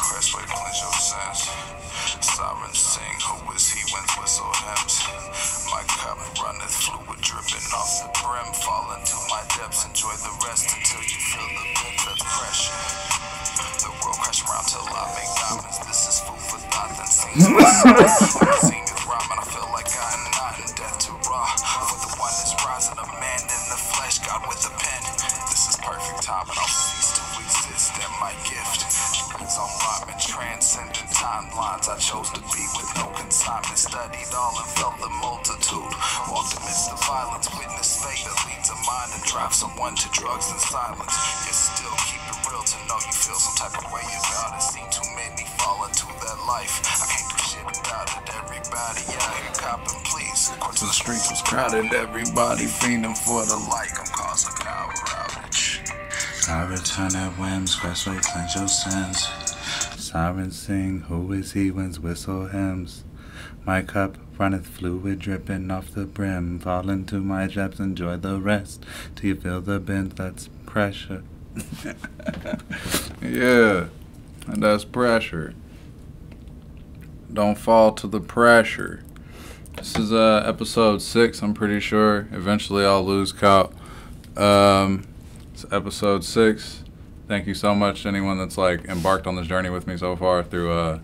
Crestway, cleanse your sins. Sirens sing, who is he when whistle hymns? My cup runneth, fluid dripping off the brim. Fall into my depths, enjoy the rest until you feel the bend of pressure. The world crash around till I make diamonds. This is food for thought, then scenes my son. Sing is rhyme and I feel like I'm not in death to raw. For the one that's rising, a man in the flesh, God with a pen. This is perfect time and I'll cease to exist. And my gift is on rhyme and transcendent timelines. I chose to be with no consignment. Studied all and felt the multitude. Walked amidst the violence, witnessed fate that leads a mind and drives someone to drugs and silence. Yet still keep it real to know you feel some type of way about it. Seen too many fall into that life. I can't do shit about it. Everybody out here copping, please. Court to the streets was crowded. Everybody fiending for the light. I'm causing power outage. I return at whims, Crestway, cleanse your sins. Sirens sing, who is he when's whistle hymns? My cup runneth, fluid dripping off the brim. Fall into my depths, enjoy the rest till you feel the bend. That's pressure. Yeah, and that's pressure. Don't fall to the pressure. This is episode 6, I'm pretty sure. Eventually I'll lose count. It's episode 6. Thank you so much to anyone that's like embarked on this journey with me so far through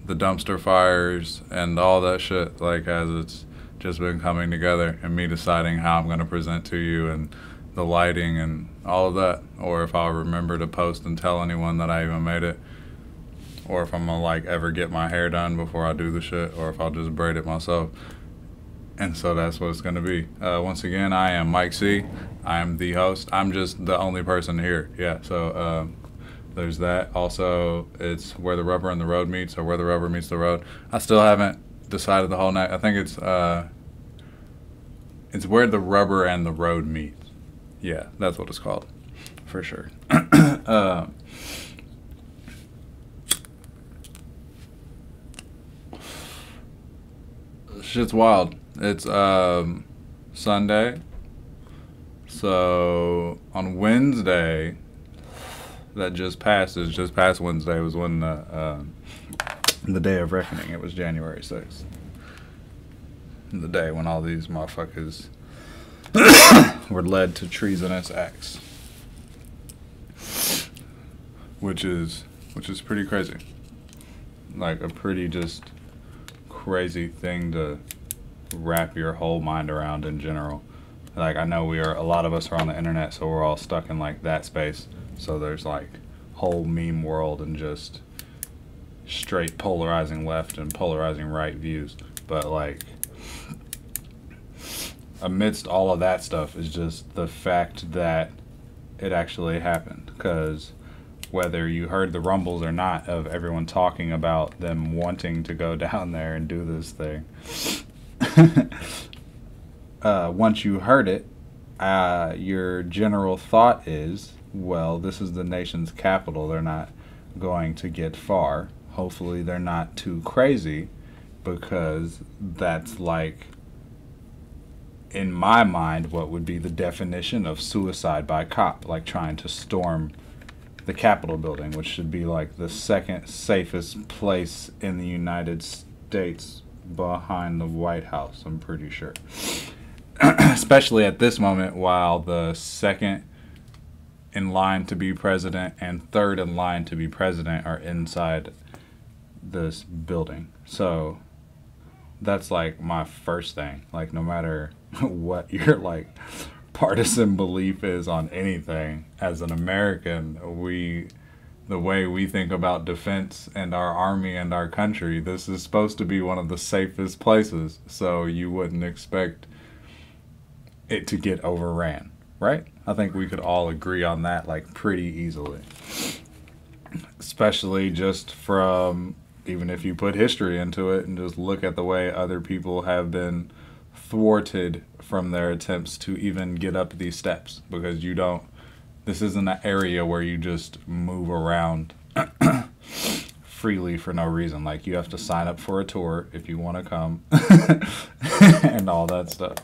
the dumpster fires and all that shit, like as it's just been coming together and me deciding how I'm going to present to you and the lighting and all of that, or if I'll remember to post and tell anyone that I even made it, or if I'm gonna like ever get my hair done before I do the shit, or if I'll just braid it myself. And so that's what it's gonna be. Once again, I am Mike C. I am the host. I'm just the only person here. Yeah, so there's that. Also, it's where the rubber and the road meets, or where the rubber meets the road. I still haven't decided the whole night. I think it's where the rubber and the road meet. Yeah, that's what it's called, for sure. Shit's wild. It's Sunday. So on Wednesday, that just past Wednesday was when the day of reckoning. It was January 6th. The day when all these motherfuckers were led to treasonous acts, which is pretty crazy. Like a pretty just crazy thing to wrap your whole mind around in general. Like I know a lot of us are on the internet, so we're all stuck in like that space. So there's like whole meme world and just straight polarizing left and polarizing right views. But like amidst all of that stuff is just the fact that it actually happened. Because whether you heard the rumbles or not of everyone talking about them wanting to go down there and do this thing, once you heard it, your general thought is, well, this is the nation's capital. They're not going to get far. Hopefully they're not too crazy, because that's like, in my mind, what would be the definition of suicide by cop, like trying to storm the Capitol building, which should be like the second safest place in the United States behind the White House, I'm pretty sure. Especially at this moment, while the second in line to be president and third in line to be president are inside this building. So that's like my first thing. Like no matter what your like partisan belief is on anything, as an American, the way we think about defense and our army and our country, this is supposed to be one of the safest places, so you wouldn't expect it to get overran, right? I think we could all agree on that like pretty easily. Especially just from, even if you put history into it and just look at the way other people have been thwarted from their attempts to even get up these steps, because this isn't an area where you just move around freely for no reason. Like you have to sign up for a tour if you want to come and all that stuff.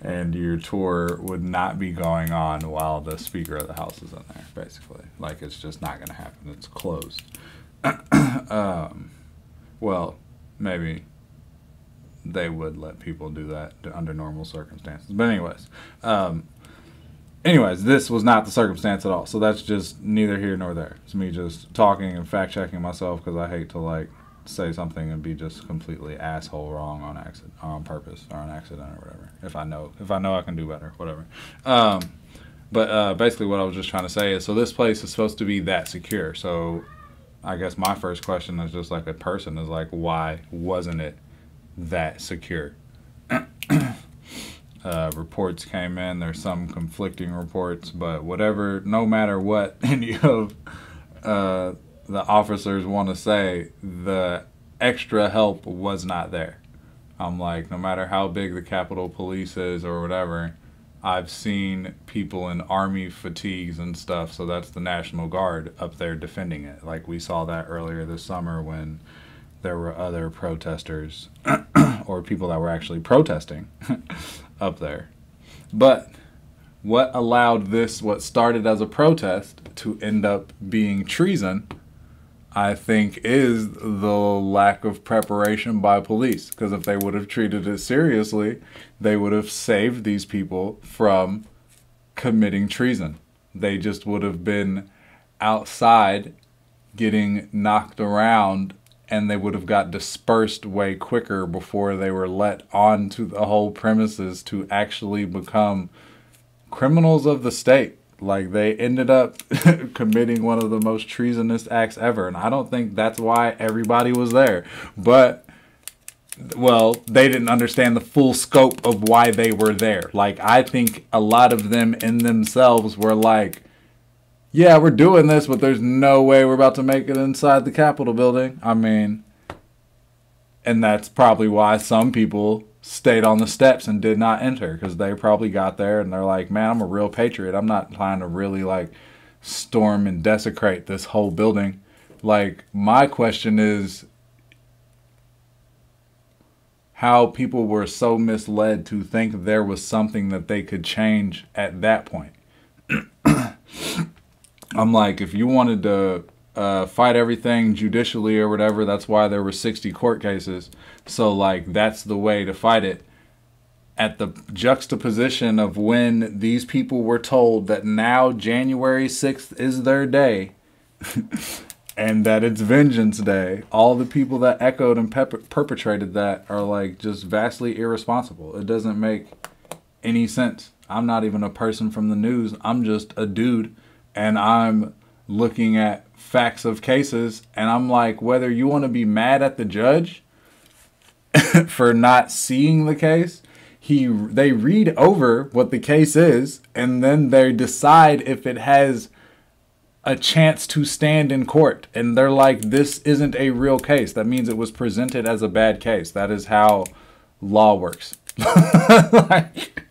And your tour would not be going on while the Speaker of the House is in there, basically. Like it's just not going to happen. It's closed. Well, maybe they would let people do that under normal circumstances. But anyways, this was not the circumstance at all. So that's just neither here nor there. It's me just talking and fact checking myself because I hate to like say something and be just completely asshole wrong on accident, or on purpose, or on accident, or whatever. If I know I can do better, whatever. But basically, what I was just trying to say is, so this place is supposed to be that secure. So I guess my first question is just like a person is like, why wasn't it that secure? Reports came in. There's some conflicting reports, but whatever, no matter what any of the officers want to say, the extra help was not there. I'm like, no matter how big the Capitol Police is or whatever, I've seen people in army fatigues and stuff, so that's the National Guard up there defending it. Like we saw that earlier this summer when there were other protesters or people that were actually protesting up there. But what allowed this, what started as a protest, to end up being treason, I think, is the lack of preparation by police. Because if they would have treated it seriously, they would have saved these people from committing treason. They just would have been outside getting knocked around, and they would have got dispersed way quicker before they were let onto the whole premises to actually become criminals of the state. Like, they ended up committing one of the most treasonous acts ever. And I don't think that's why everybody was there. But, well, they didn't understand the full scope of why they were there. Like, I think a lot of them in themselves were like, yeah, we're doing this, but there's no way we're about to make it inside the Capitol building. I mean, and that's probably why some people stayed on the steps and did not enter, because they probably got there and they're like, man, I'm a real patriot. I'm not trying to really like storm and desecrate this whole building. Like, my question is how people were so misled to think there was something that they could change at that point. I'm like, if you wanted to fight everything judicially or whatever, that's why there were 60 court cases. So, like, that's the way to fight it. At the juxtaposition of when these people were told that now January 6th is their day and that it's Vengeance Day, all the people that echoed and perpetrated that are, like, just vastly irresponsible. It doesn't make any sense. I'm not even a person from the news. I'm just a dude, and I'm looking at facts of cases, and I'm like, whether you want to be mad at the judge for not seeing the case, they read over what the case is, and then they decide if it has a chance to stand in court. And they're like, this isn't a real case. That means it was presented as a bad case. That is how law works. Like,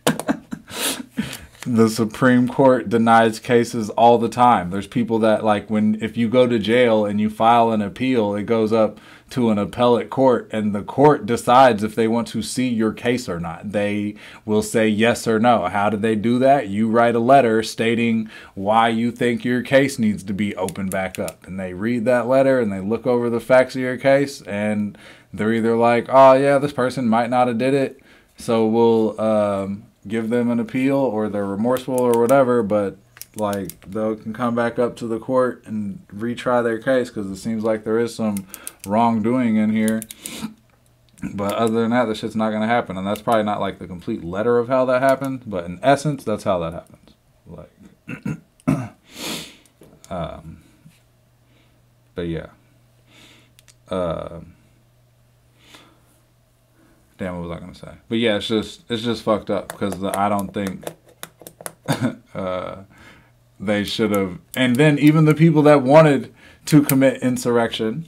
the Supreme Court denies cases all the time. There's people that, like, if you go to jail and you file an appeal, it goes up to an appellate court, and the court decides if they want to see your case or not. They will say yes or no. How do they do that? You write a letter stating why you think your case needs to be opened back up. And they read that letter and they look over the facts of your case, and they're either like, oh yeah, this person might not have did it, so we'll give them an appeal, or they're remorseful or whatever, but like they can come back up to the court and retry their case because it seems like there is some wrongdoing in here. But other than that, the shit's not going to happen. And that's probably not like the complete letter of how that happened, but in essence, that's how that happens. Like, but yeah. Damn, what was I going to say? But yeah, it's just fucked up because I don't think they should have. And then even the people that wanted to commit insurrection,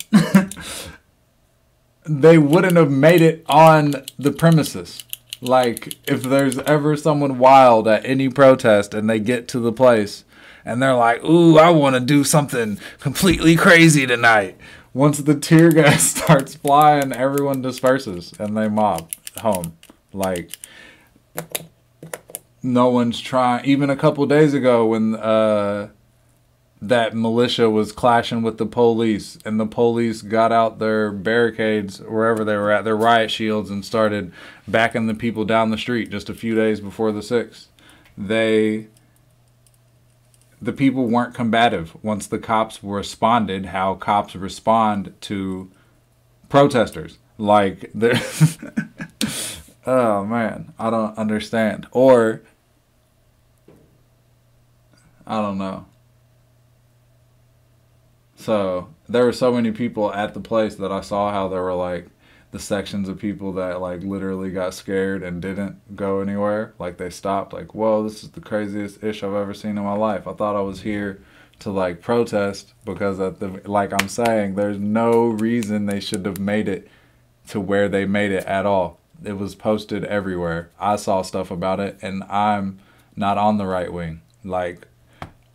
they wouldn't have made it on the premises. Like, if there's ever someone wild at any protest and they get to the place and they're like, ooh, I want to do something completely crazy tonight. Once the tear gas starts flying, everyone disperses and they mob home. Like, no one's trying. Even a couple days ago when that militia was clashing with the police, and the police got out their barricades wherever they were at, their riot shields, and started backing the people down the street just a few days before the 6th. The people weren't combative once the cops responded how cops respond to protesters. Like, they're oh man, I don't understand. Or I don't know. So there were so many people at the place that I saw how there were like the sections of people that like literally got scared and didn't go anywhere. Like they stopped, like, whoa, this is the craziest ish I've ever seen in my life. I thought I was here to like protest because at the, like I'm saying, there's no reason they should have made it to where they made it at all. It was posted everywhere. I saw stuff about it, and I'm not on the right wing. Like,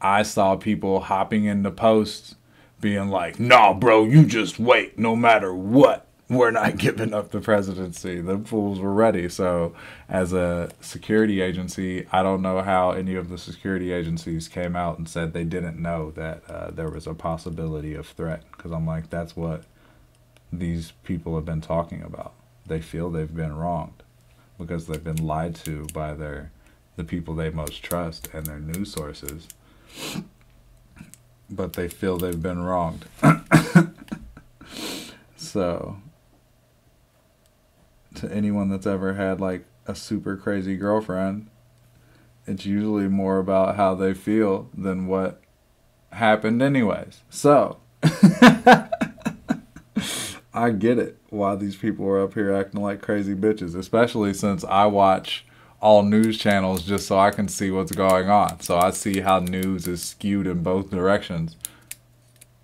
I saw people hopping into posts being like, nah, bro, you just wait. No matter what, we're not giving up the presidency. The fools were ready. So as a security agency, I don't know how any of the security agencies came out and said they didn't know that there was a possibility of threat. Because I'm like, that's what these people have been talking about. They feel they've been wronged because they've been lied to by the people they most trust and their news sources. But they feel they've been wronged. So, to anyone that's ever had like a super crazy girlfriend, it's usually more about how they feel than what happened anyways. So, I get it why these people are up here acting like crazy bitches, especially since I watch all news channels just so I can see what's going on. So I see how news is skewed in both directions.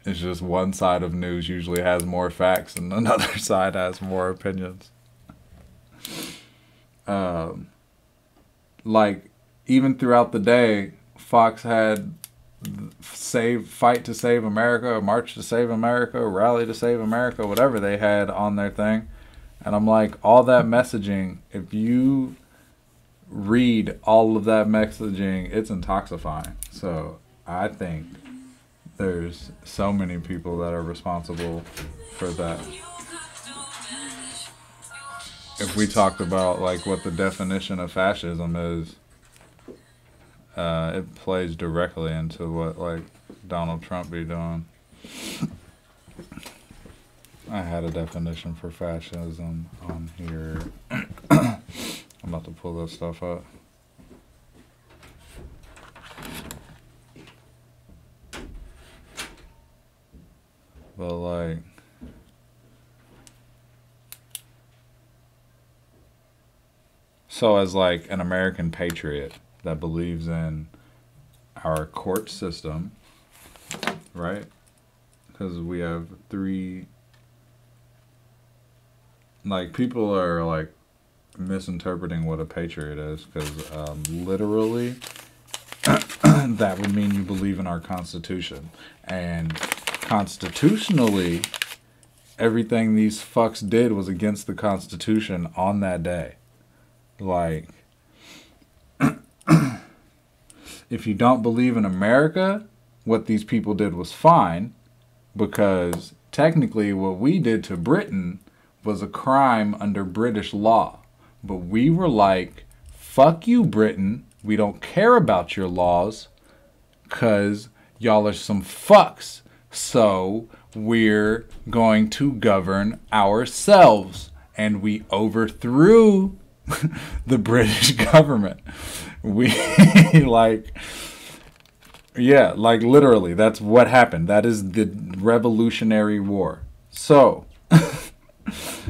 It's just one side of news usually has more facts and another side has more opinions. Like, even throughout the day, Fox had Fight to Save America, March to Save America, Rally to Save America, whatever they had on their thing. And I'm like, all that messaging, if you read all of that messaging, it's intoxifying. So I think there's so many people that are responsible for that. If we talked about like what the definition of fascism is, it plays directly into what like Donald Trump be doing. I had a definition for fascism on here. I'm about to pull that stuff up. But like, so as like an American patriot that believes in our court system, right? Because we have three, like, people are like misinterpreting what a patriot is, because literally that would mean you believe in our Constitution. And constitutionally, everything these fucks did was against the Constitution on that day. Like, if you don't believe in America, what these people did was fine, because technically what we did to Britain was a crime under British law. But we were like, fuck you, Britain. We don't care about your laws because y'all are some fucks. So we're going to govern ourselves. And we overthrew the British government. We like, yeah, like literally, that's what happened. That is the Revolutionary War. So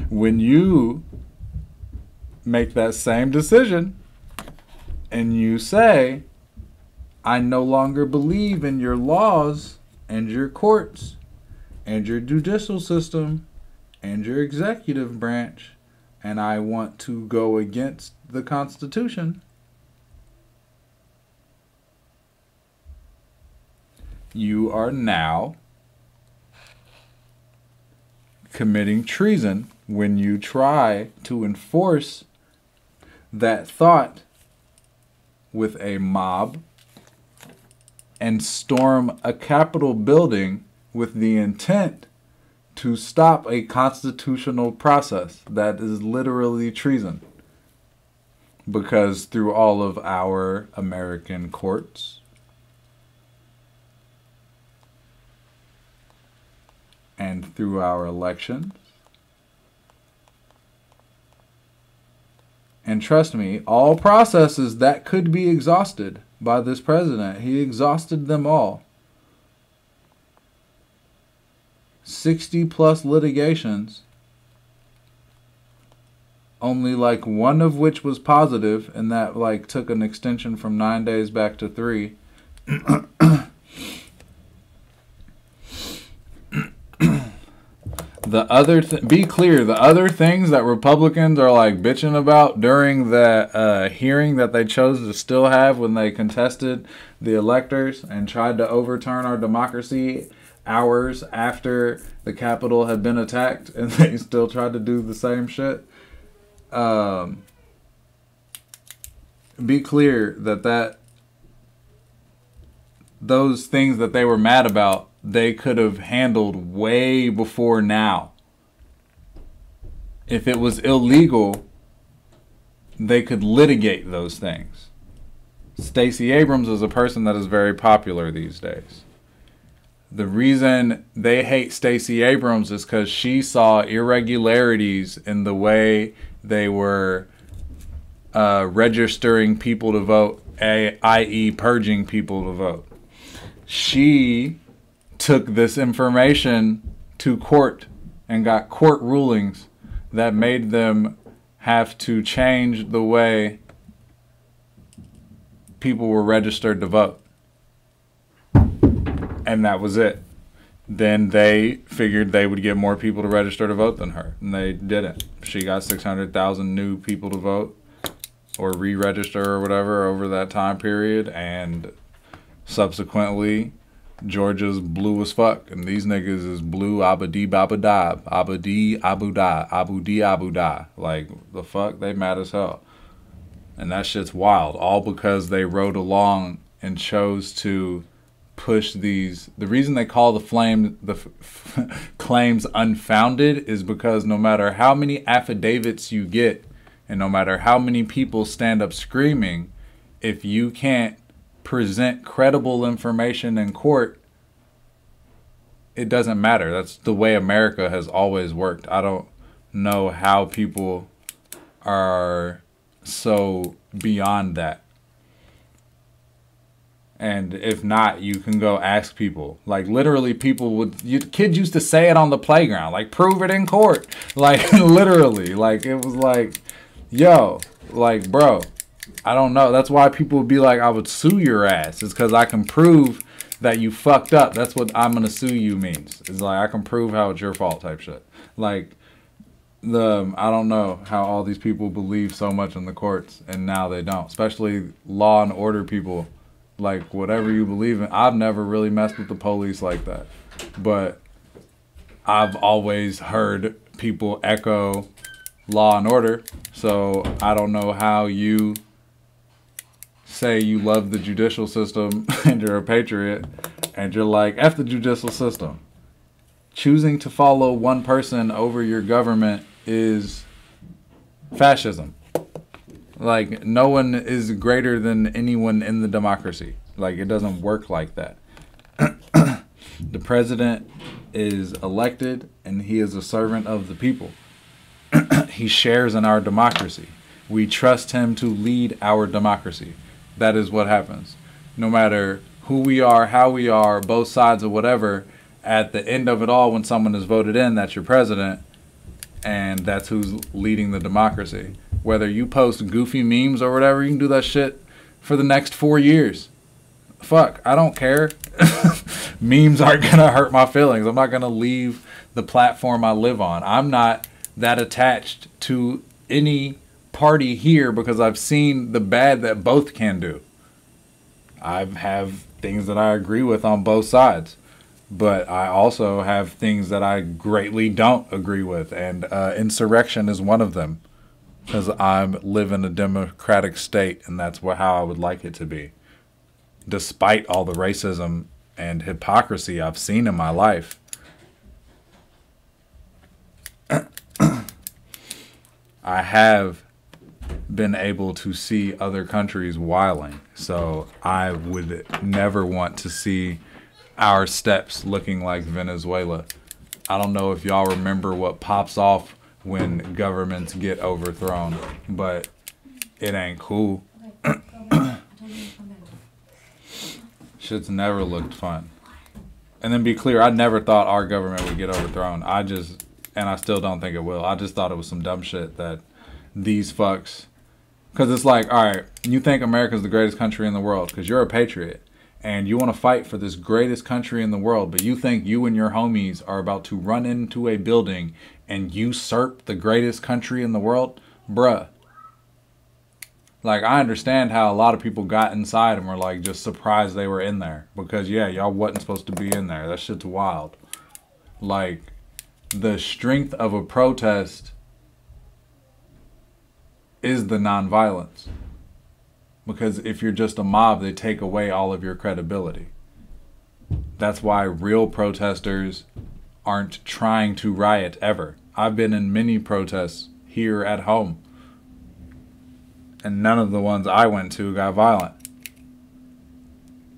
when you make that same decision and you say, I no longer believe in your laws and your courts and your judicial system and your executive branch, and I want to go against the Constitution, you are now committing treason when you try to enforce that thought with a mob and storm a Capitol building with the intent to stop a constitutional process that is literally treason. Because through all of our American courts and through our elections, and trust me, all processes that could be exhausted by this president, he exhausted them all. 60 plus litigations, only like one of which was positive, and that like took an extension from 9 days back to 3. Be clear, the other things that Republicans are like bitching about during that hearing that they chose to still have when they contested the electors and tried to overturn our democracy hours after the Capitol had been attacked, and they still tried to do the same shit. Be clear that those things that they were mad about, they could have handled way before now. If it was illegal, they could litigate those things. Stacey Abrams is a person that is very popular these days. The reason they hate Stacey Abrams is because she saw irregularities in the way they were registering people to vote, i.e. purging people to vote. She took this information to court and got court rulings that made them have to change the way people were registered to vote. And that was it. Then they figured they would get more people to register to vote than her. And they didn't. She got 600,000 new people to vote or re-register or whatever over that time period. And subsequently, Georgia's blue as fuck. And these niggas is blue abadi babadab. Abadi abu da. Abudi abu da. Like, the fuck? They mad as hell. And that shit's wild. All because they rode along and chose to push these. The reason they call the claims unfounded is because no matter how many affidavits you get and no matter how many people stand up screaming, if you can't present credible information in court, it doesn't matter. That's the way America has always worked. I don't know how people are so beyond that. And if not, you can go ask people. Like, literally, kids used to say it on the playground. Like, prove it in court. Like, literally. Like, it was like, yo, like, bro, I don't know. That's why people would be like, I would sue your ass. It's because I can prove that you fucked up. That's what I'm going to sue you means. It's like, I can prove how it's your fault type shit. Like, I don't know how all these people believe so much in the courts, and now they don't. Especially law and order people. Like, whatever you believe in. I've never really messed with the police like that. But I've always heard people echo law and order. So I don't know how you say you love the judicial system and you're a patriot and you're like, F the judicial system. Choosing to follow one person over your government is fascism. Like, no one is greater than anyone in the democracy. Like, it doesn't work like that. The president is elected, and he is a servant of the people. He shares in our democracy. We trust him to lead our democracy. That is what happens. No matter who we are, how we are, both sides or whatever, at the end of it all, when someone is voted in, that's your president, and that's who's leading the democracy. Whether you post goofy memes or whatever, you can do that shit for the next 4 years. Fuck, I don't care. Memes aren't going to hurt my feelings. I'm not going to leave the platform I live on. I'm not that attached to any party here because I've seen the bad that both can do. I have things that I agree with on both sides. But I also have things that I greatly don't agree with. And insurrection is one of them. Because I live in a democratic state, and that's how I would like it to be. despite all the racism and hypocrisy I've seen in my life, I have been able to see other countries wilding. So I would never want to see our steps looking like Venezuela. I don't know if y'all remember what pops off when governments get overthrown, but it ain't cool. Shit's never looked fun. And then be clear, I never thought our government would get overthrown. And I still don't think it will. I just thought it was some dumb shit that these fucks, because it's like, all right, you think America's the greatest country in the world because you're a patriot and you want to fight for this greatest country in the world, but you think you and your homies are about to run into a building and usurp the greatest country in the world? Bruh. Like, I understand how a lot of people got inside and were like just surprised they were in there because, yeah, y'all wasn't supposed to be in there. That shit's wild. Like, the strength of a protest is the nonviolence. Because if you're just a mob, they take away all of your credibility. That's why real protesters aren't trying to riot ever. I've been in many protests here at home, and none of the ones I went to got violent.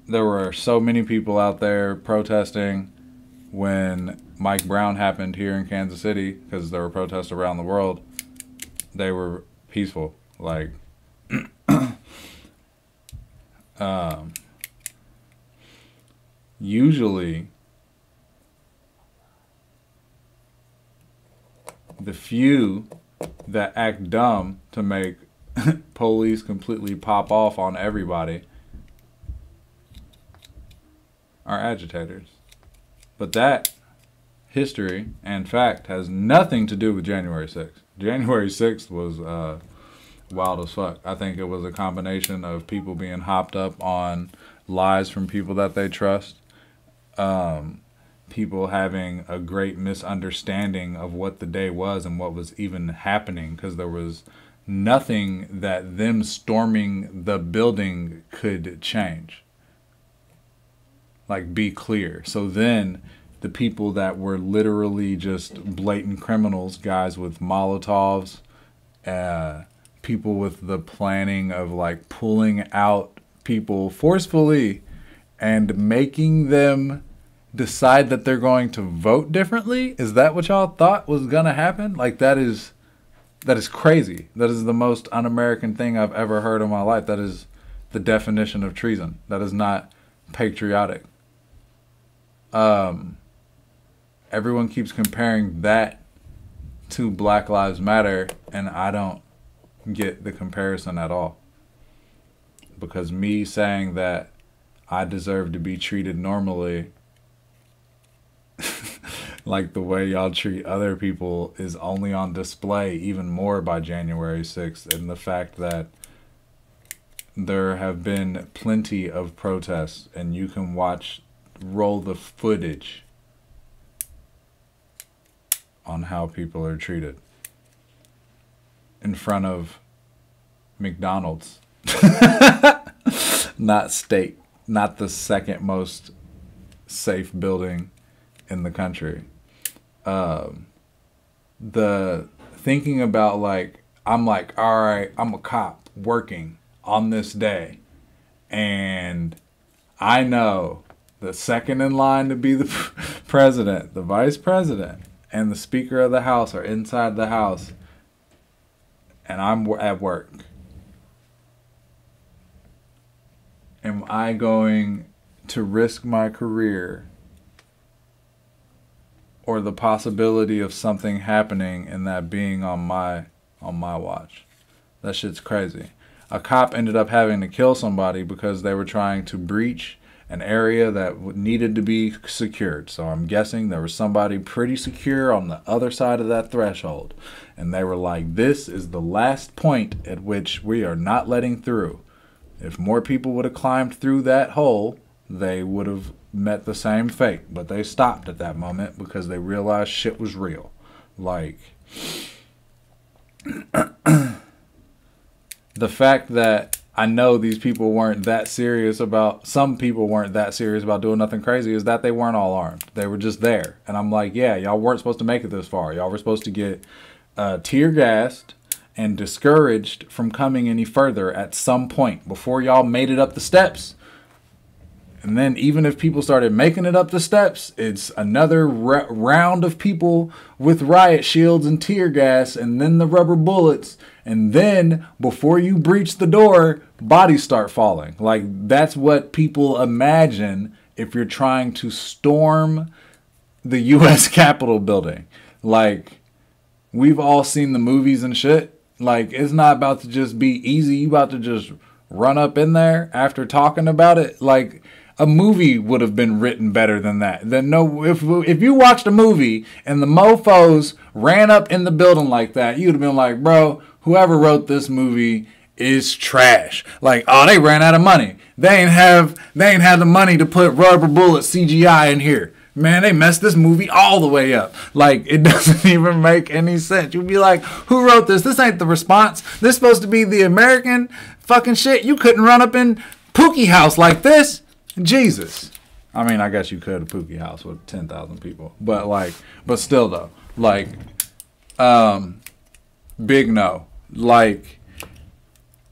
There were so many people out there protesting when Mike Brown happened here in Kansas City, because there were protests around the world. They were peaceful. Like, usually the few that act dumb to make police completely pop off on everybody are agitators. But that history and fact has nothing to do with January 6th. January 6th was wild as fuck. I think it was a combination of people being hopped up on lies from people that they trust, people having a great misunderstanding of what the day was and what was even happening, because there was nothing that them storming the building could change. Like, be clear. So then the people that were literally just blatant criminals, guys with Molotovs, people with the planning of like pulling out people forcefully and making them decide that they're going to vote differently. Is that what y'all thought was gonna happen? Like, that is crazy. That is the most un-American thing I've ever heard in my life. That is the definition of treason. That is not patriotic. Everyone keeps comparing that to Black Lives Matter, and I don't get the comparison at all. Because me saying that I deserve to be treated normally like the way y'all treat other people is only on display even more by January 6th, and the fact that there have been plenty of protests, and you can roll the footage on how people are treated in front of McDonald's. Not state, not the second most safe building in the country. The thinking about, like, I'm like, all right, I'm a cop working on this day, and I know the second in line to be the president, the vice president, and the Speaker of the House are inside the House, and I'm at work. Am I going to risk my career or the possibility of something happening and that being on my watch? That shit's crazy. A cop ended up having to kill somebody because they were trying to breach an area that needed to be secured. So I'm guessing there was somebody pretty secure on the other side of that threshold. And they were like, this is the last point at which we are not letting through. If more people would have climbed through that hole, they would have met the same fate. But they stopped at that moment because they realized shit was real. Like, the fact that I know these people weren't that serious about, some people weren't that serious about doing nothing crazy, is that they weren't all armed. They were just there. And I'm like, yeah, y'all weren't supposed to make it this far. Y'all were supposed to get tear gassed and discouraged from coming any further at some point before y'all made it up the steps. And then even if people started making it up the steps, it's another round of people with riot shields and tear gas, and then the rubber bullets. And then before you breach the door, bodies start falling. Like, that's what people imagine if you're trying to storm the U.S. Capitol building. Like, we've all seen the movies and shit. Like, it's not about to just be easy. You about to just run up in there after talking about it. Like, a movie would have been written better than that. If you watched a movie and the mofos ran up in the building like that, you'd have been like, bro, whoever wrote this movie is trash. Like, oh, they ran out of money. They ain't had the money to put rubber bullet CGI in here. Man, they messed this movie all the way up. Like, it doesn't even make any sense. You'd be like, who wrote this? This ain't the response. This supposed to be the American fucking shit. You couldn't run up in Pookie House like this. Jesus. I mean, I guess you could a Pookie House with 10,000 people. But still though. Like, big no. Like,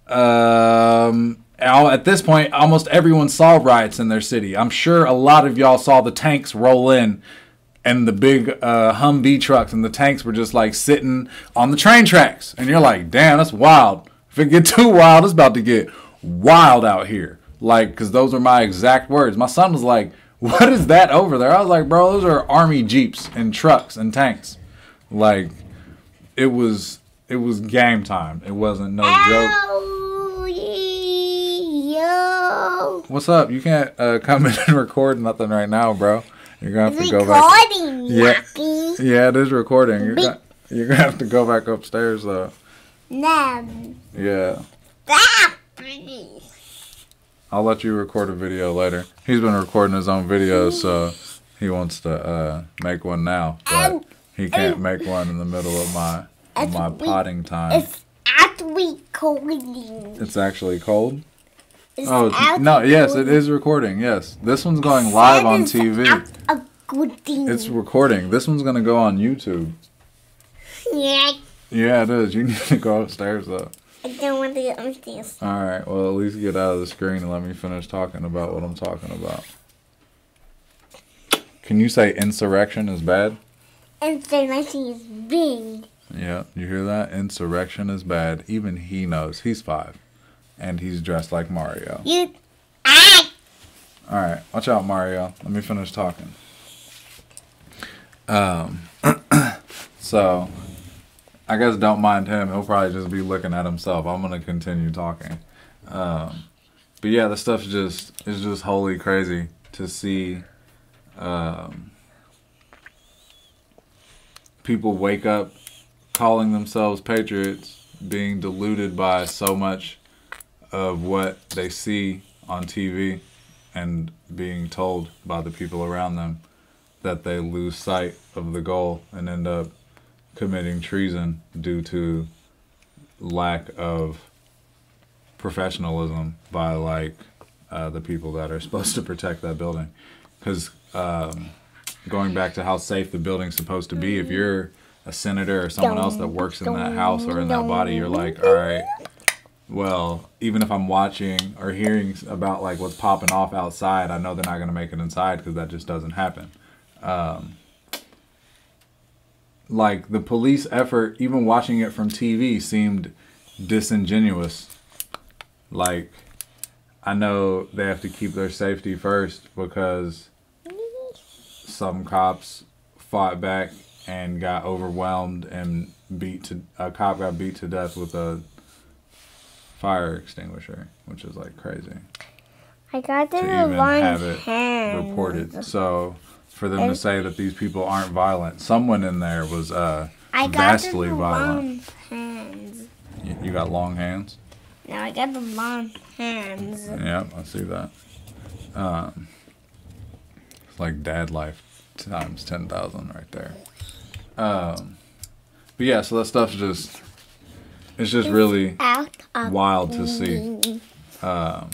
at this point, almost everyone saw riots in their city. I'm sure a lot of y'all saw the tanks roll in and the big Humvee trucks, and the tanks were just like sitting on the train tracks. And you're like, damn, that's wild. If it get too wild, it's about to get wild out here. Like, because those are my exact words. My son was like, what is that over there? I was like, bro, those are army jeeps and trucks and tanks. Like, it was game time. It wasn't no joke. Yo. What's up? You can't come in and record nothing right now, bro. You're going to have to go back. Yeah, it is recording. You're going to have to go back upstairs, though. No. Yeah. I'll let you record a video later. He's been recording his own videos, so he wants to make one now. But he can't make one in the middle of my potting time. It's actually cold. It's actually cold? Yes, it is recording, yes. This one's going live on TV. It's recording. This one's going to go on YouTube. Yeah. Yeah, it is. You need to go upstairs, though. I don't want to get upstairs. Alright, well, at least get out of the screen and let me finish talking about what I'm talking about. Can you say insurrection is bad? Insurrection is big. Yeah, you hear that? Insurrection is bad. Even he knows. He's 5. And he's dressed like Mario. Alright, watch out, Mario. Let me finish talking. So, I guess don't mind him. He'll probably just be looking at himself. I'm going to continue talking. But yeah, the stuff's just wholly crazy to see people wake up calling themselves patriots, being deluded by so much of what they see on TV and being told by the people around them that they lose sight of the goal and end up committing treason due to lack of professionalism by the people that are supposed to protect that building. Because going back to how safe the building's supposed to be, if you're a senator or someone else that works in that house or in that body, you're like, all right, well, even if I'm watching or hearing about like what's popping off outside, I know they're not going to make it inside because that just doesn't happen. Like the police effort, even watching it from TV, seemed disingenuous. Like, I know they have to keep their safety first because some cops fought back and got overwhelmed and a cop got beat to death with a fire extinguisher, which is like crazy. I got the to even have it hand. reported. So for them to say that these people aren't violent, someone in there was vastly violent. Hands. You got long hands? No, I got the long hands. Yeah, I see that. It's like dad life times 10,000 right there. But yeah, so that stuff's it's just really wild to see. I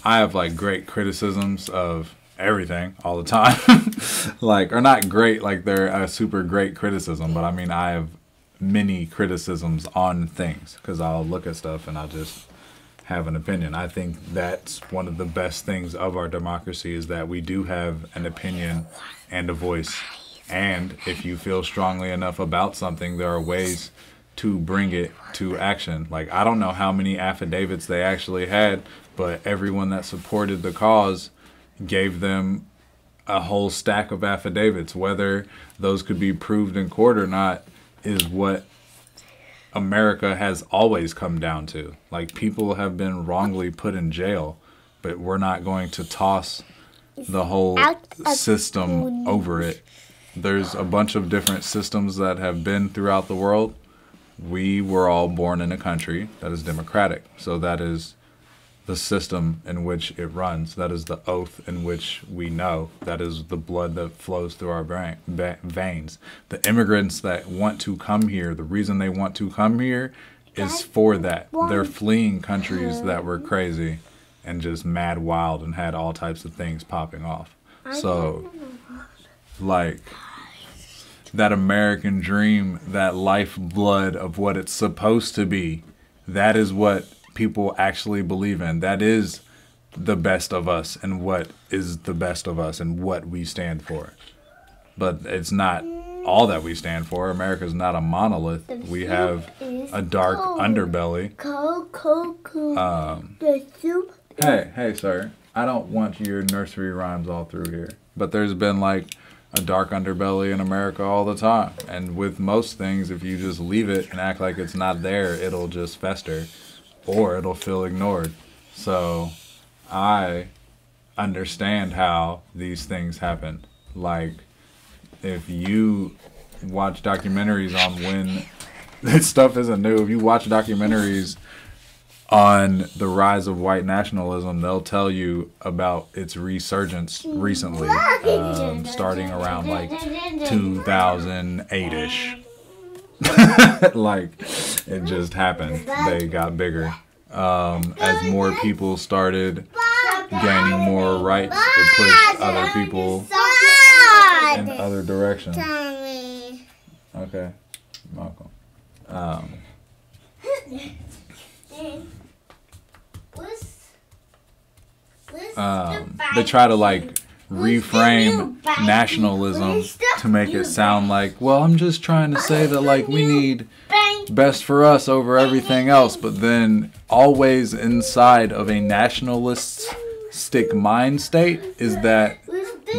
have like great criticisms of everything all the time. Like, or not great, like they're a super great criticism, but I mean, I have many criticisms on things because I'll look at stuff and I'll just have an opinion. I think that's one of the best things of our democracy is that we do have an opinion and a voice. And if you feel strongly enough about something, there are ways to bring it to action. Like, I don't know how many affidavits they actually had, but everyone that supported the cause gave them a whole stack of affidavits. Whether those could be proved in court or not is what America has always come down to. Like, people have been wrongly put in jail, but we're not going to toss the whole system over it. There's a bunch of different systems that have been throughout the world. We were all born in a country that is democratic. So that is the system in which it runs. That is the oath in which we know. That is the blood that flows through our veins. The immigrants that want to come here, the reason they want to come here is for that. They're fleeing countries that were crazy and just mad wild and had all types of things popping off. So, like, that American dream, that lifeblood of what it's supposed to be, that is what people actually believe in. That is the best of us and what is the best of us and what we stand for. But it's not all that we stand for. America's not a monolith. We have a dark underbelly. Hey, sir. I don't want your nursery rhymes all through here. But there's been like a dark underbelly in America all the time. And with most things, if you just leave it and act like it's not there, it'll just fester. Or it'll feel ignored. So I understand how these things happen. Like, if you watch documentaries on when this stuff isn't new, if you watch documentaries on the rise of white nationalism, they'll tell you about its resurgence recently, starting around like 2008-ish. Like, it just happened. They got bigger. As more people started gaining more rights, it pushed other people in other directions. Okay, Malcolm. They try to like reframe nationalism to make it sound like, well, I'm just trying to say that like we need best for us over everything else. But then always inside of a nationalistic mind state is that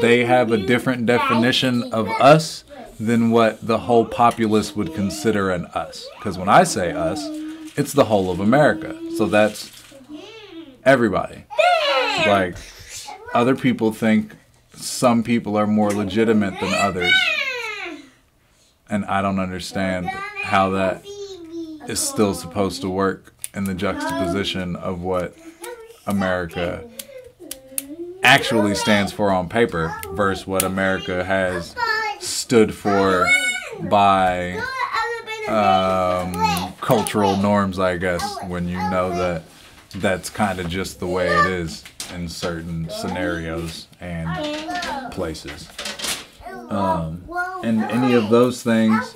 they have a different definition of us than what the whole populace would consider an us. Because when I say us, it's the whole of America. So that's everybody. Like, other people think some people are more legitimate than others. And I don't understand how that is still supposed to work in the juxtaposition of what America actually stands for on paper versus what America has stood for by cultural norms, I guess, when you know that that's kind of just the way it is in certain scenarios and places. And any of those things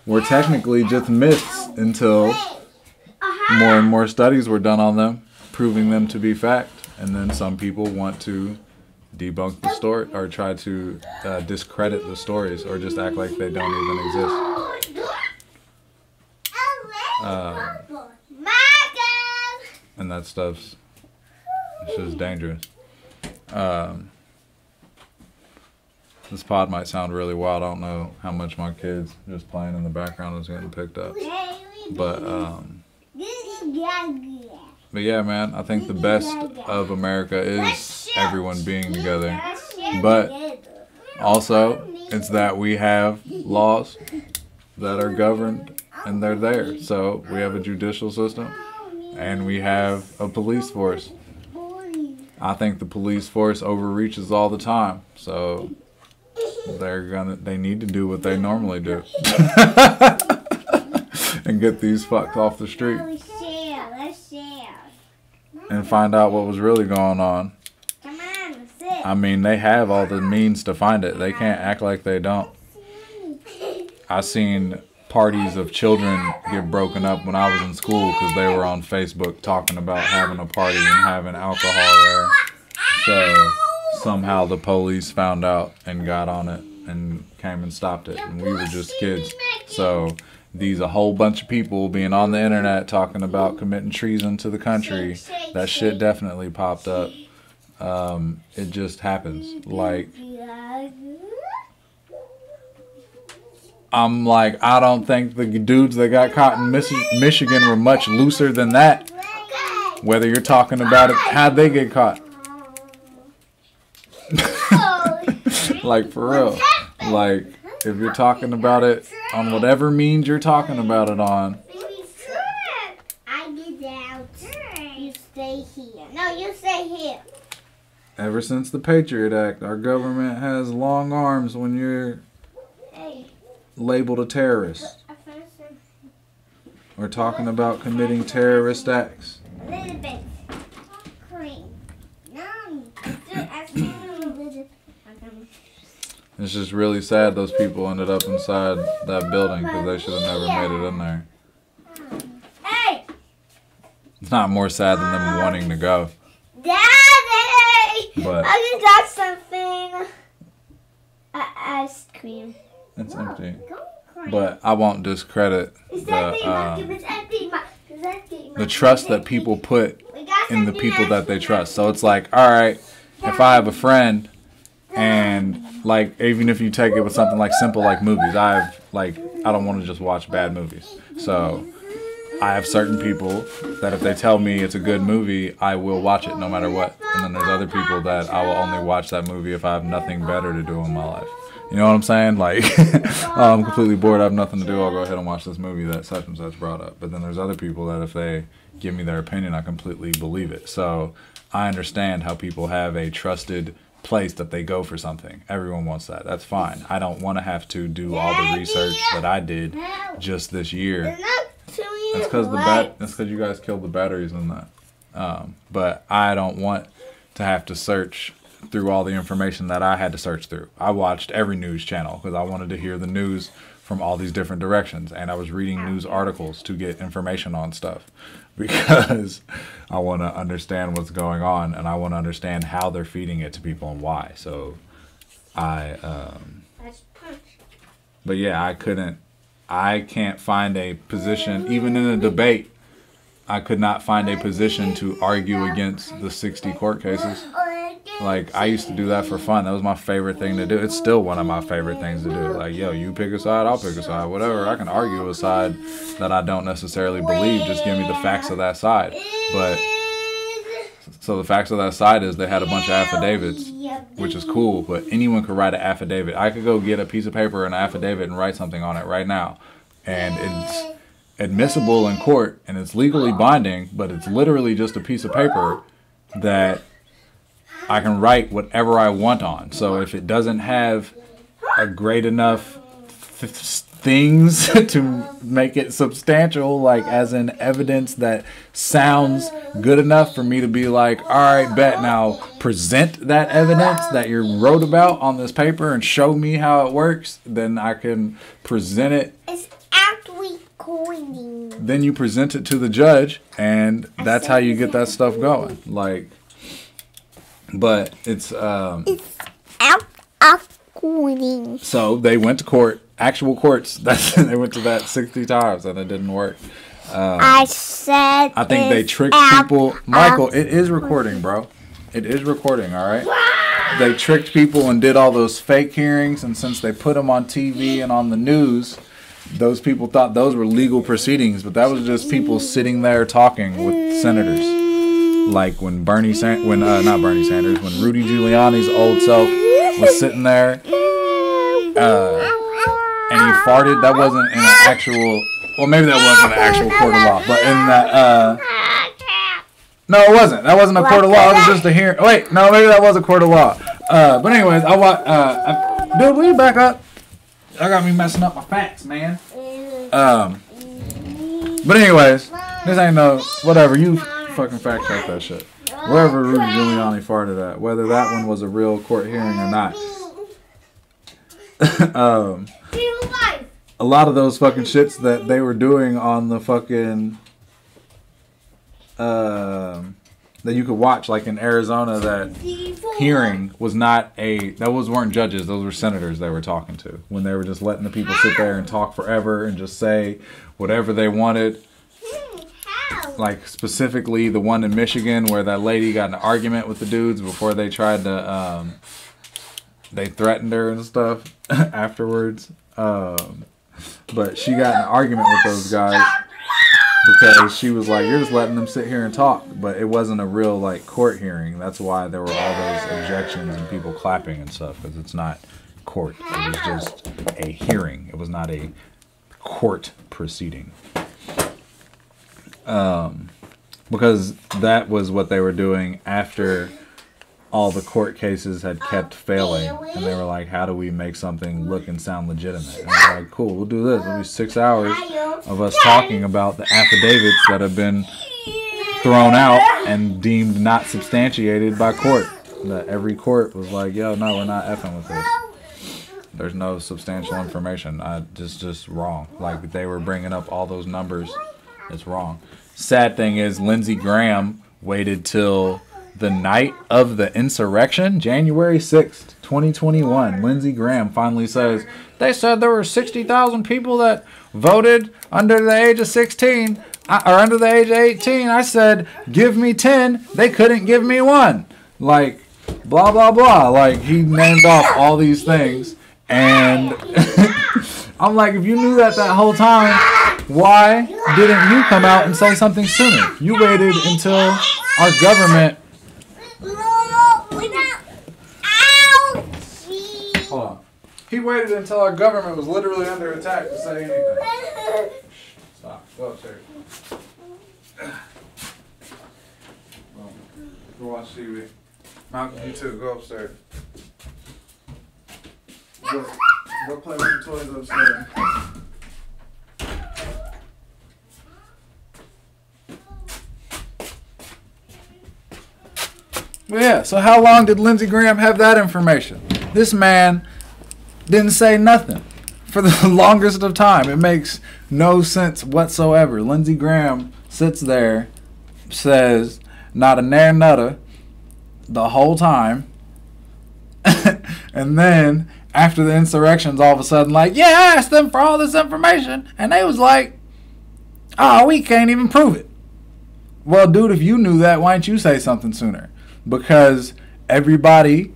were technically just myths until more and more studies were done on them, proving them to be fact. And then some people want to debunk the story or try to discredit the stories or just act like they don't even exist. And that stuff's it's just dangerous. This pod might sound really wild. I don't know how much my kids just playing in the background is getting picked up. But yeah, man, I think the best of America is everyone being together. But also, it's that we have laws that are governed and they're there. So we have a judicial system and we have a police force. I think the police force overreaches all the time. So they need to do what they normally do. And get these fucks off the street. and find out what was really going on. Come on, sit. I mean, they have all the means to find it. They can't act like they don't. I seen parties of children get broken up when I was in school because they were on Facebook talking about having a party and having alcohol there. So somehow the police found out and got on it and came and stopped it, and we were just kids. So these a whole bunch of people being on the internet talking about committing treason to the country. That shit definitely popped up. It just happens. Like, I'm like, I don't think the dudes that got caught in Michigan were much looser than that. Whether you're talking about it, how'd they get caught? Like, for real. Like, if you're talking about it on whatever means you're talking about it on. I get out. You stay here. No, you stay here. Ever since the Patriot Act, our government has long arms when you're labeled a terrorist. We're talking about committing terrorist acts. A little bit. Cream. No. It's just really sad those people ended up inside that building because they should have never made it in there. Hey! It's not more sad than them wanting to go. Daddy! But I got something. Ice cream. it's empty. But I won't discredit the trust that people put in the people that they trust. So it's like, all right, if I have a friend and like, even if you take it with something like simple like movies, I don't want to just watch bad movies. So I have certain people that if they tell me it's a good movie, I will watch it no matter what. And then there's other people that I will only watch that movie if I have nothing better to do in my life. You know what I'm saying? Like, I'm completely bored, I have nothing to do, I'll go ahead and watch this movie that such and such brought up. But then there's other people that if they give me their opinion, I completely believe it. So I understand how people have a trusted place that they go for something. Everyone wants that. That's fine. I don't want to have to do all the research that I did just this year. That's because you guys killed the batteries in that. But I don't want to have to search through all the information that I had to search through. I watched every news channel because I wanted to hear the news from all these different directions, and I was reading news articles to get information on stuff because I want to understand what's going on and I want to understand how they're feeding it to people and why. So but yeah, I can't find a position, even in a debate, I could not find a position to argue against the 60 court cases. Like, I used to do that for fun. That was my favorite thing to do. It's still one of my favorite things to do. Like, yo, you pick a side, I'll pick a side, whatever. I can argue a side that I don't necessarily believe. Just give me the facts of that side. But, so the facts of that side is they had a bunch of affidavits, which is cool, but anyone could write an affidavit. I could go get a piece of paper and an affidavit and write something on it right now. And it's admissible in court and it's legally binding, but it's literally just a piece of paper that I can write whatever I want on. So if it doesn't have a great enough things to make it substantial, like as in evidence that sounds good enough for me to be like, all right, bet, now present that evidence that you wrote about on this paper and show me how it works, then I can present it. It's actually recording. Then you present it to the judge, and that's how you get that stuff going. Like, but it's out recording. So they went to court, actual courts. They went to that 60 times and it didn't work. I said I think they tricked people. Michael, it is recording, bro. It is recording, all right? They tricked people and did all those fake hearings, and since they put them on TV and on the news, those people thought those were legal proceedings, but that was just people sitting there talking with senators. Like when when Rudy Giuliani's old self was sitting there and he farted. That wasn't in an actual, well, maybe that wasn't an actual court of law, but in that, no, it wasn't. That wasn't a court of law. It was just a hearing. Wait, no, maybe that was a court of law. But anyways, dude, will you back up? I got me messing up my facts, man. But anyways, this ain't no, whatever. You fucking fact check that shit. Wherever Rudy Giuliani farted at, whether that one was a real court hearing or not. A lot of those fucking shits that they were doing on the fucking that you could watch, like in Arizona, that hearing was not weren't judges, those were senators they were talking to, when they were just letting the people sit there and talk forever and just say whatever they wanted. Like specifically the one in Michigan where that lady got in an argument with the dudes before they tried to they threatened her and stuff afterwards. But she got in an argument with those guys because she was like, you're just letting them sit here and talk. But it wasn't a real like court hearing. That's why there were all those objections and people clapping and stuff, because it's not court. It was just a hearing. It was not a court proceeding. Because that was what they were doing after all the court cases had kept failing, and they were like, how do we make something look and sound legitimate? And they're like, cool, we'll do this. It'll be 6 hours of us talking about the affidavits that have been thrown out and deemed not substantiated by court. That every court was like, yo, no, we're not effing with this. There's no substantial information. Just wrong. Like, they were bringing up all those numbers. It's wrong. Sad thing is, Lindsey Graham waited till the night of the insurrection, January 6th, 2021. Lindsey Graham finally says, they said there were 60,000 people that voted under the age of 16 or under the age of 18. I said, give me 10. They couldn't give me 1. Like, blah, blah, blah. Like, he named off all these things. And I'm like, if you knew that whole time, why didn't you come out and say something sooner? You waited until our government... Hold on. He waited until our government was literally under attack to say anything. Stop. Go upstairs. Go watch TV. Malcolm, you too. Go upstairs. Go play with the toys upstairs. Well, yeah, so how long did Lindsey Graham have that information? This man didn't say nothing for the longest of time. It makes no sense whatsoever. Lindsey Graham sits there, says, not a nair nutter the whole time, and then after the insurrection's all of a sudden like, yeah, I asked them for all this information, and they was like, oh, we can't even prove it. Well, dude, if you knew that, why didn't you say something sooner? Because everybody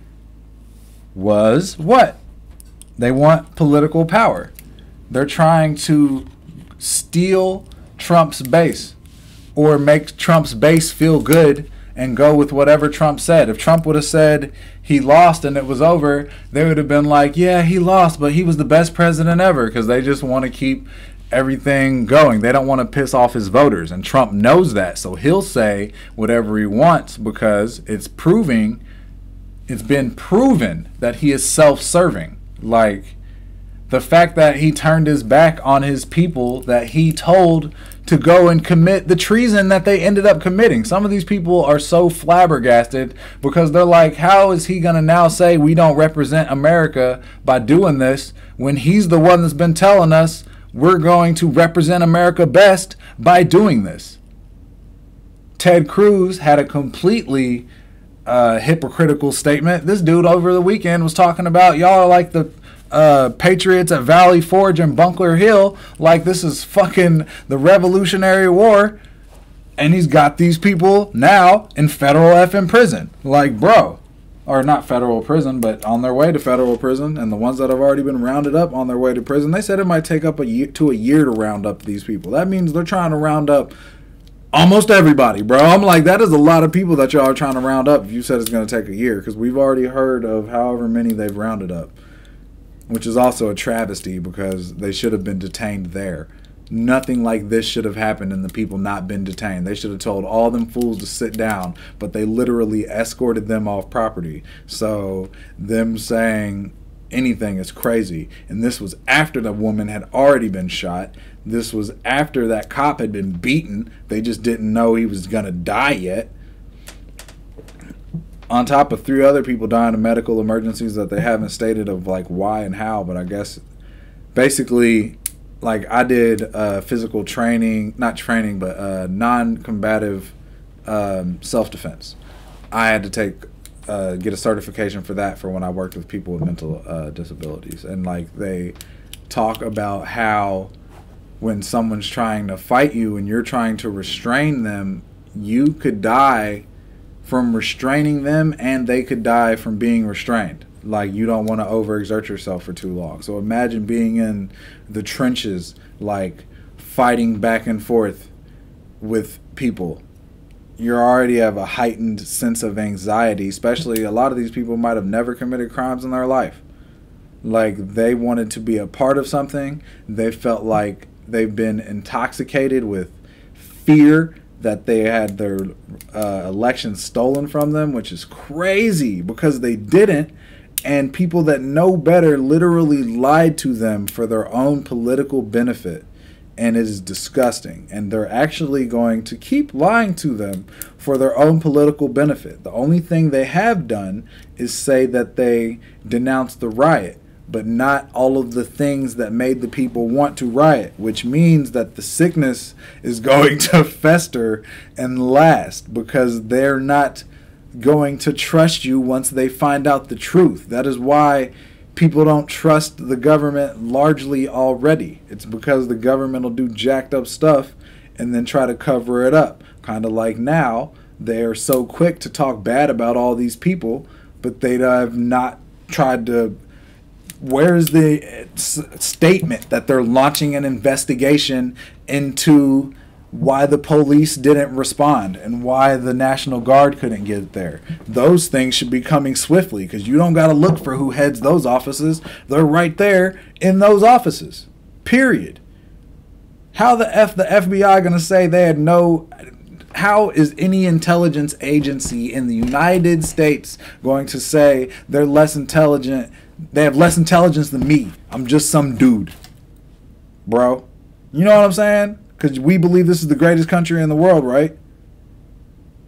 was what? They want political power. They're trying to steal Trump's base or make Trump's base feel good and go with whatever Trump said. If Trump would have said he lost and it was over, they would have been like, yeah, he lost, but he was the best president ever, because they just want to keep everything going. They don't want to piss off his voters, and Trump knows that, so he'll say whatever he wants because it's been proven that he is self-serving. Like, the fact that he turned his back on his people that he told to go and commit the treason that they ended up committing. Some of these people are so flabbergasted because they're like, how is he going to now say we don't represent America by doing this when he's the one that's been telling us we're going to represent America best by doing this? Ted Cruz had a completely hypocritical statement. This dude over the weekend was talking about y'all are like the patriots at Valley Forge and Bunker Hill, like this is fucking the Revolutionary War, and he's got these people now in federal effing prison. Like, bro, or not federal prison, but on their way to federal prison, and the ones that have already been rounded up on their way to prison, they said it might take up a year to round up these people. That means they're trying to round up almost everybody, bro. I'm like, that is a lot of people that y'all are trying to round up if you said it's going to take a year, because we've already heard of however many they've rounded up, which is also a travesty because they should have been detained there. Nothing like this should have happened and the people not been detained. They should have told all them fools to sit down, but they literally escorted them off property. So them saying anything is crazy. And this was after the woman had already been shot. This was after that cop had been beaten. They just didn't know he was going to die yet. On top of 3 other people dying of medical emergencies that they haven't stated of like why and how, but I guess basically, like, I did physical training, not training, but non-combative self-defense. I had to get a certification for that for when I worked with people with mental disabilities. And like, they talk about how when someone's trying to fight you and you're trying to restrain them, you could die from restraining them and they could die from being restrained. Like, you don't want to overexert yourself for too long. So imagine being in the trenches, like fighting back and forth with people. You already have a heightened sense of anxiety, especially a lot of these people might have never committed crimes in their life. Like, they wanted to be a part of something. They felt like they've been intoxicated with fear that they had their election stolen from them, which is crazy because they didn't. And people that know better literally lied to them for their own political benefit. And it is disgusting. And they're actually going to keep lying to them for their own political benefit. The only thing they have done is say that they denounced the riot, but not all of the things that made the people want to riot, which means that the sickness is going to fester and last because they're not going to trust you once they find out the truth. That is why people don't trust the government largely already. It's because the government will do jacked up stuff and then try to cover it up. Kind of like now, they're so quick to talk bad about all these people, but they have not tried to... Where's the statement that they're launching an investigation into why the police didn't respond and why the National Guard couldn't get there? Those things should be coming swiftly because you don't got to look for who heads those offices. They're right there in those offices. Period. How the FBI going to say they had no... How is any intelligence agency in the United States going to say they're less intelligent? They have less intelligence than me. I'm just some dude. Bro. You know what I'm saying? Because we believe this is the greatest country in the world, right?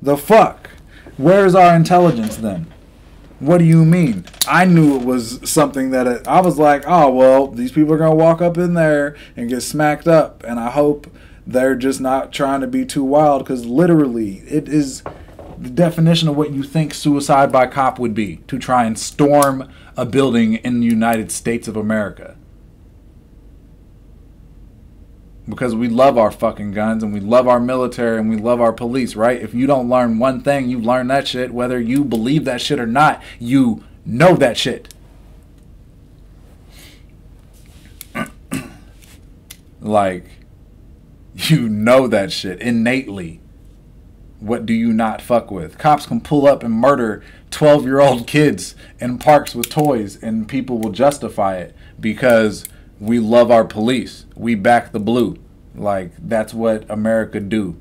The fuck? Where's our intelligence then? What do you mean? I knew it was something that I was like, oh, well, these people are going to walk up in there and get smacked up. And I hope they're just not trying to be too wild because literally it is the definition of what you think suicide by cop would be, to try and storm a building in the United States of America. Because we love our fucking guns and we love our military and we love our police, right? If you don't learn one thing, you learn that shit. Whether you believe that shit or not, you know that shit. Like, you know that shit innately. What do you not fuck with? Cops can pull up and murder 12-year-old kids in parks with toys and people will justify it because we love our police. We back the blue. Like, that's what America do.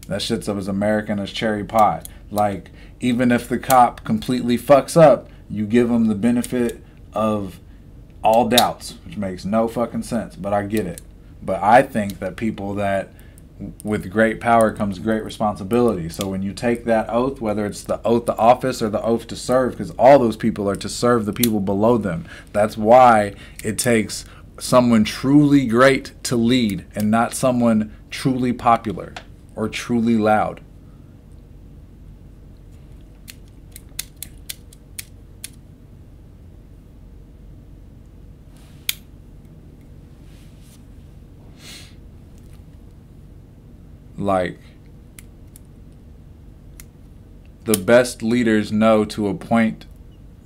That shit's as American as cherry pie. Like, even if the cop completely fucks up, you give him the benefit of all doubts, which makes no fucking sense, but I get it. But I think that people that with great power comes great responsibility. So when you take that oath, whether it's the oath to office or the oath to serve, because all those people are to serve the people below them. That's why it takes someone truly great to lead and not someone truly popular or truly loud. Like, the best leaders know to appoint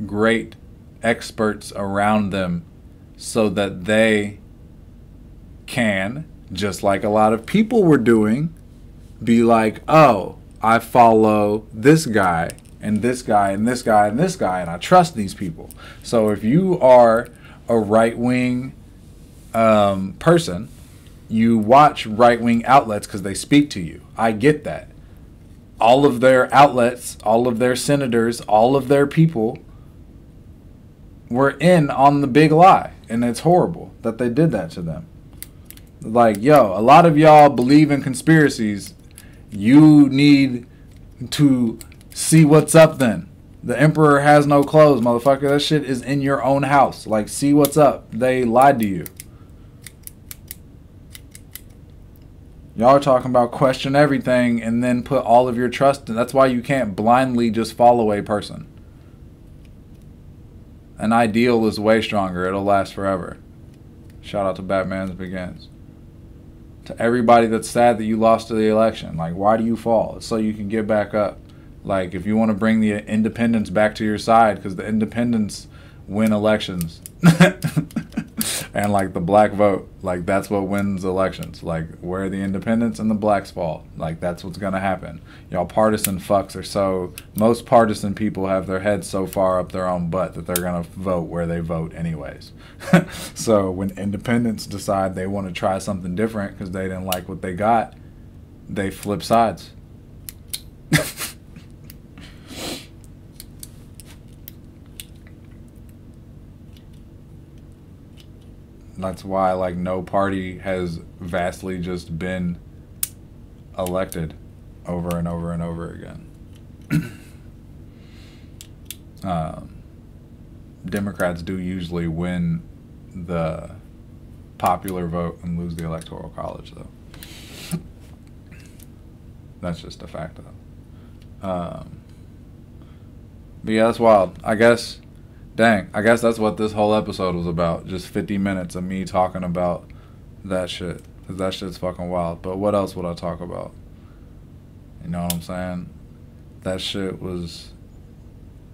great experts around them so that they can, just like a lot of people were doing, be like, oh, I follow this guy and this guy and this guy and this guy and I trust these people. So if you are a right-wing person, you watch right-wing outlets because they speak to you. I get that. All of their outlets, all of their senators, all of their people were in on the big lie. And it's horrible that they did that to them. Like, yo, a lot of y'all believe in conspiracies. You need to see what's up then. The emperor has no clothes, motherfucker. That shit is in your own house. Like, see what's up. They lied to you. Y'all are talking about question everything and then put all of your trust in. That's why you can't blindly just follow a person. An ideal is way stronger. It'll last forever. Shout out to Batman's Begins. To everybody that's sad that you lost to the election. Like, why do you fall? It's so you can get back up. Like, if you want to bring the independents back to your side, because the independents win elections. And, like, the black vote, like, that's what wins elections. Like, where the independents and the blacks fall. Like, that's what's going to happen. Y'all partisan fucks are so... Most partisan people have their heads so far up their own butt that they're going to vote where they vote anyways. So, when independents decide they want to try something different because they didn't like what they got, they flip sides. That's why, like, no party has vastly just been elected over and over and over again. Democrats do usually win the popular vote and lose the electoral college, though. That's just a fact, though. But yeah, that's wild. I guess... Dang, I guess that's what this whole episode was about. Just 50 minutes of me talking about that shit. Because that shit's fucking wild. But what else would I talk about? You know what I'm saying? That shit was...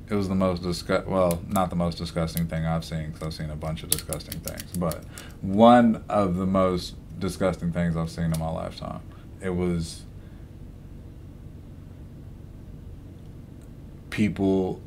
It was the most well, not the most disgusting thing I've seen, because I've seen a bunch of disgusting things. But one of the most disgusting things I've seen in my lifetime. It was... people...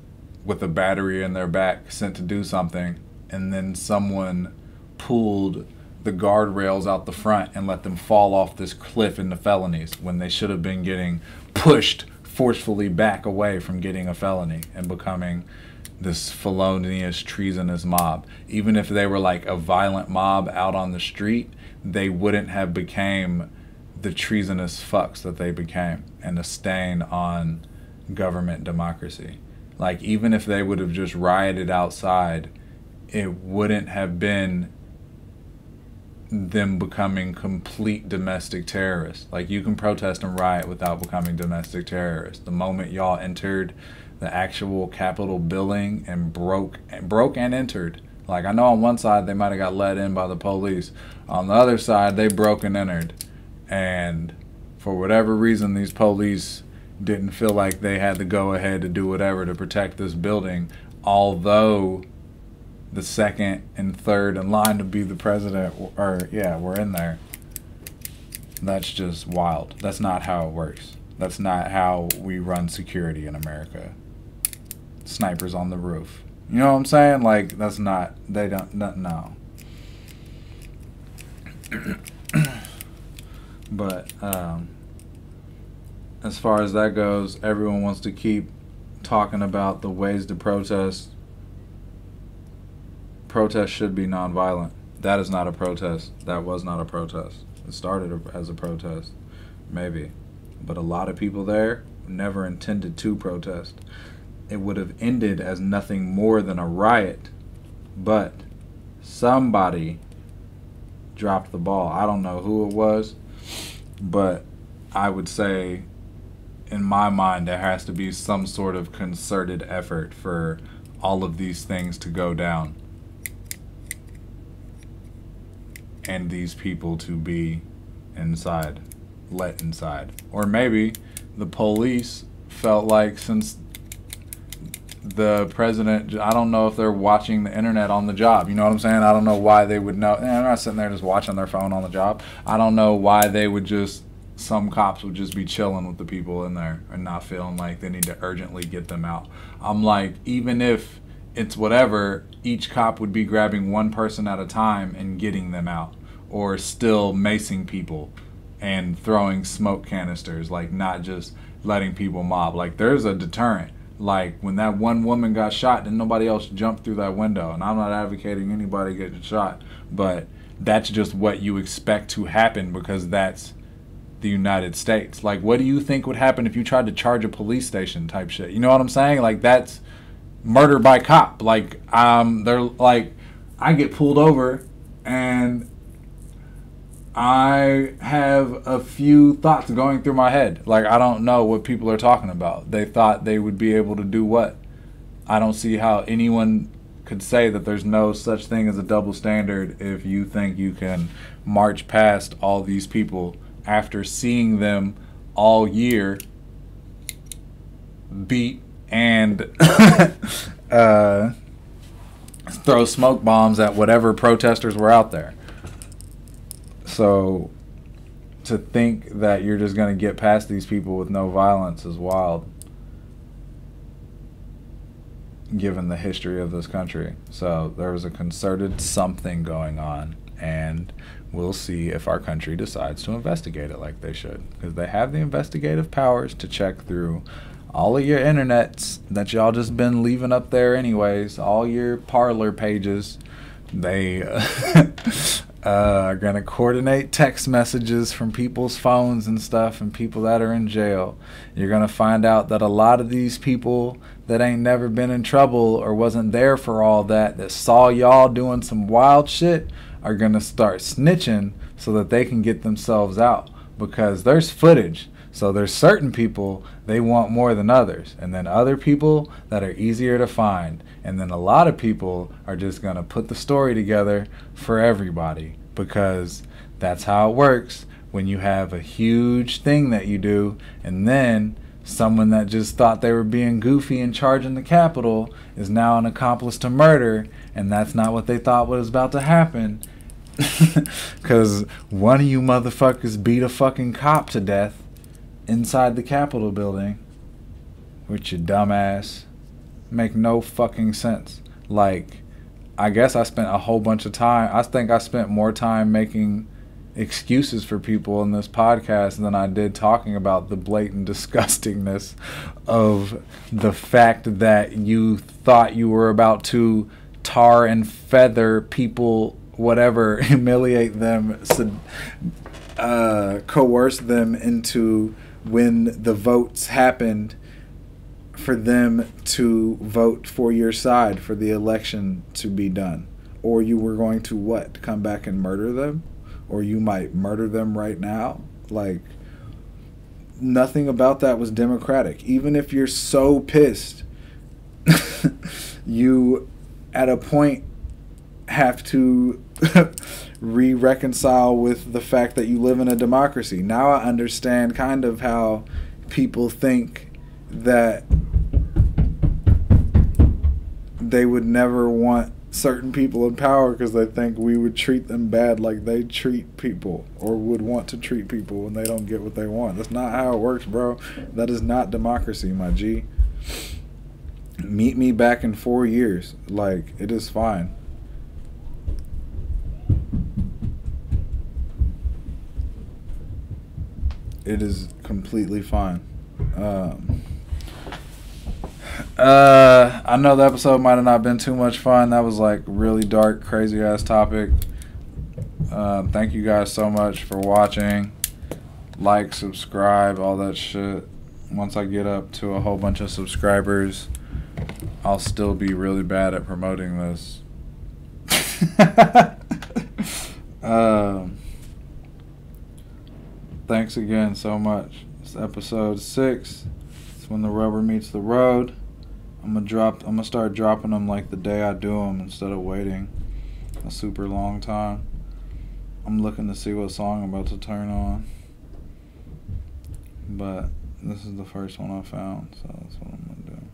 with a battery in their back sent to do something, and then someone pulled the guardrails out the front and let them fall off this cliff into felonies when they should have been getting pushed forcefully back away from getting a felony and becoming this felonious, treasonous mob. Even if they were like a violent mob out on the street, they wouldn't have became the treasonous fucks that they became and a stain on government democracy. Like, even if they would have just rioted outside, it wouldn't have been them becoming complete domestic terrorists. Like, you can protest and riot without becoming domestic terrorists. The moment y'all entered the actual Capitol building and broke and entered. Like, I know on one side they might have got let in by the police. On the other side, they broke and entered. And for whatever reason, these police... didn't feel like they had the go-ahead to do whatever to protect this building, although the second and third in line to be the president, were in there. That's just wild. That's not how it works. That's not how we run security in America. Snipers on the roof. You know what I'm saying? Like, that's not, they don't, no. But, as far as that goes, everyone wants to keep talking about the ways to protest. Protest should be nonviolent. That is not a protest. That was not a protest. It started as a protest, maybe. But a lot of people there never intended to protest. It would have ended as nothing more than a riot. But somebody dropped the ball. I don't know who it was, but I would say... in my mind, there has to be some sort of concerted effort for all of these things to go down. And these people to be inside, let inside. Or maybe the police felt like since the president, I don't know if they're watching the internet on the job. You know what I'm saying? I don't know why they would know. They're not sitting there just watching their phone on the job. I don't know why they would just... some cops would just be chilling with the people in there and not feeling like they need to urgently get them out. I'm like, even if it's whatever, each cop would be grabbing one person at a time and getting them out, or still macing people and throwing smoke canisters, like not just letting people mob. Like, there's a deterrent. Like, when that one woman got shot, then nobody else jumped through that window. And I'm not advocating anybody getting shot, but that's just what you expect to happen because that's the United States. Like, what do you think would happen if you tried to charge a police station type shit? You know what I'm saying? Like, that's murder by cop. Like, they're like, I get pulled over and I have a few thoughts going through my head. Like, I don't know what people are talking about. They thought they would be able to do what? I don't see how anyone could say that there's no such thing as a double standard if you think you can march past all these people after seeing them all year beat and throw smoke bombs at whatever protesters were out there. So to think that you're just going to get past these people with no violence is wild, given the history of this country. So there was a concerted something going on, and we'll see if our country decides to investigate it like they should, because they have the investigative powers to check through all of your internets that y'all just been leaving up there anyways, all your parlor pages. They are going to coordinate text messages from people's phones and stuff, and people that are in jail. You're going to find out that a lot of these people that ain't never been in trouble or wasn't there for all that saw y'all doing some wild shit, are going to start snitching so that they can get themselves out, because there's footage. So there's certain people they want more than others, and then other people that are easier to find, and then a lot of people are just going to put the story together for everybody, because that's how it works when you have a huge thing that you do, and then someone that just thought they were being goofy and charging the Capitol is now an accomplice to murder, and that's not what they thought was about to happen. Because one of you motherfuckers beat a fucking cop to death inside the Capitol building with your dumb ass. Make no fucking sense. Like, I guess I spent a whole bunch of time, I think I spent more time making excuses for people in this podcast than I did talking about the blatant disgustingness of the fact that you thought you were about to tar and feather people, whatever, humiliate them, coerce them into, when the votes happened, for them to vote for your side for the election to be done. Or you were going to what? Come back and murder them? Or you might murder them right now? Like, nothing about that was democratic. Even if you're so pissed, you at a point have to reconcile with the fact that you live in a democracy. Now I understand kind of how people think that they would never want certain people in power because they think we would treat them bad like they treat people, or would want to treat people when they don't get what they want. That's not how it works, bro. That is not democracy, my G. Meet me back in 4 years. Like, it is fine. It is completely fine. I know the episode might have not been too much fun. That was like really dark, crazy ass topic. Thank you guys so much for watching. Like, subscribe, all that shit. Once I get up to a whole bunch of subscribers, I'll still be really bad at promoting this. Thanks again so much. It's episode 6. It's when the rubber meets the road. I'm gonna start dropping them like the day I do them instead of waiting a super long time. I'm looking to see what song I'm about to turn on, but this is the first one I found, so that's what I'm gonna do.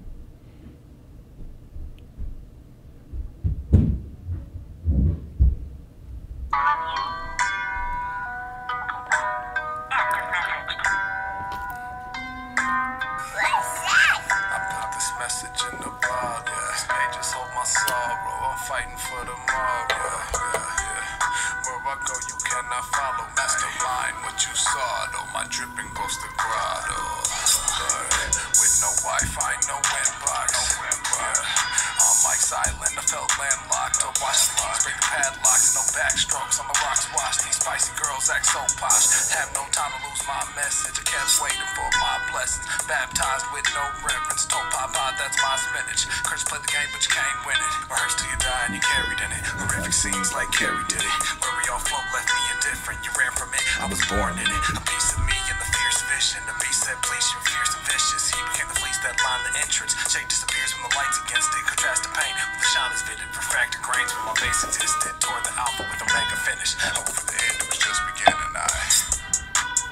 Silent, I felt landlocked. I watched the keys break the padlocks. No backstrokes on the rocks wash. These spicy girls act so posh. Have no time to lose my message. I kept waiting for my blessings. Baptized with no reverence. Told Papa that's my spinach. Curse play the game, but you can't win it. Rehearsed till you die and you carried in it. Horrific scenes like Carrie did it. Where we all float left me indifferent. You ran from it, I was born in it. A piece of me in the fierce vision. The beast said, please, you're fierce and vicious. He became the fleece that lined the entrance. Shade disappears when the light's against it. Contrast the pain with the shine is fitted. Refracted grains when my base existed. Toward the alpha with a mega finish. Hope for the end, it was just beginning. I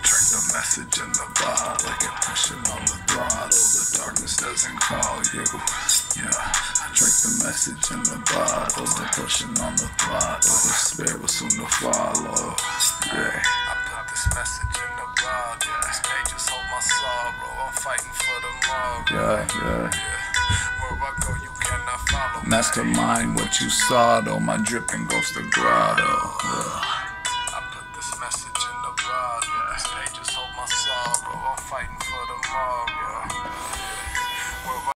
track the message in the bottle. Like it pushing on the throttle. The darkness doesn't call you. Yeah, I track the message in the bottle. The pushing on the throttle. The spirit was soon to follow. Yeah, I put this message in the bottle. These pages hold my sorrow. I'm fighting for tomorrow. Yeah. Where I go, you cannot follow. Mastermind what you saw, though. My dripping goes to grotto.